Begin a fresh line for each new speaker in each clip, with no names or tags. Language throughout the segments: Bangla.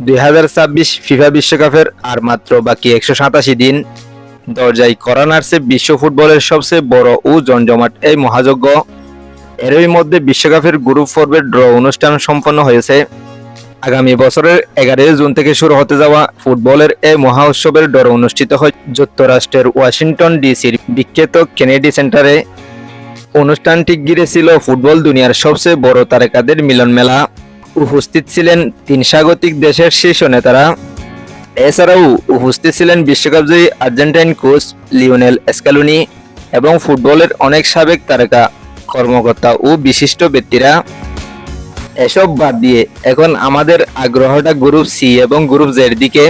2026 ফিফা বিশ্বকাপের আর মাত্র বাকি 187 দিন। দরজায় কড়া নাড়ছে বিশ্ব ফুটবলের সবচেয়ে বড় ও জমজমাট এই মহাযজ্ঞ। এরই মধ্যে বিশ্বকাপের গ্রুপ পর্বের ড্র অনুষ্ঠান সম্পন্ন হয়েছে। আগামী বছরের 11 জুন থেকে শুরু হতে যাওয়া ফুটবলের এই মহা উৎসবের ড্র অনুষ্ঠিত হয় যুক্তরাষ্ট্রের ওয়াশিংটন ডিসির বিখ্যাত কেনেডি সেন্টারে। অনুষ্ঠানটি ঘিরে ছিল ফুটবল দুনিয়ার সবচেয়ে বড় তারকাদের মিলন মেলা। উপস্থিত ছিলেন 3 স্বাগতিক দেশের শীর্ষ নেতারা। এছাড়াও উপস্থিত ছিলেন বিশ্বকাপজয়ী আর্জেন্টাইন কোচ লিওনেল স্ক্যালোনি এবং ফুটবলের অনেক সাবেক তারকা, কর্মকর্তা ও বিশিষ্ট ব্যক্তিরা। এসব বাদ দিয়ে এখন আমাদের আগ্রহটা গ্রুপ সি এবং গ্রুপ জের দিকে।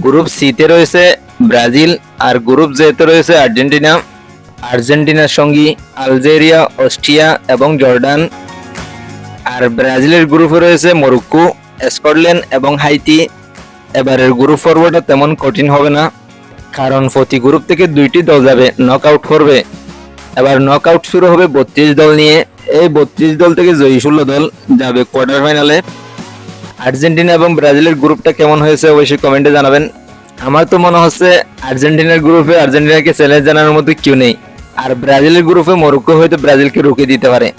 গ্রুপ সিতে রয়েছে ব্রাজিল আর গ্রুপ জেতে রয়েছে আর্জেন্টিনা। আর্জেন্টিনার সঙ্গী আলজেরিয়া, অস্ট্রিয়া এবং জর্ডান। আর ব্রাজিলের গ্রুপে রয়েছে মরক্কো, স্কটল্যান্ড এবং হাইতি। এবারের গ্রুপ পর্বটা তেমন কঠিন হবে না, কারণ প্রতি গ্রুপ থেকে 2টি দল যাবে নকআউট পর্বে। এবার নকআউট শুরু হবে 32 দল নিয়ে। এই 32 দল থেকে জয়ী 16 দল যাবে কোয়ার্টার ফাইনালে। আর্জেন্টিনা এবং ব্রাজিলের গ্রুপটা কেমন হয়েছে অবশ্যই কমেন্টে জানাবেন। আমার তো মনে হচ্ছে আর্জেন্টিনার গ্রুপে আর্জেন্টিনাকে চ্যালেঞ্জ জানানোর মতো কেউ নেই, আর ব্রাজিলের গ্রুপে মরক্কো হয়তো ব্রাজিলকে রুখে দিতে পারে।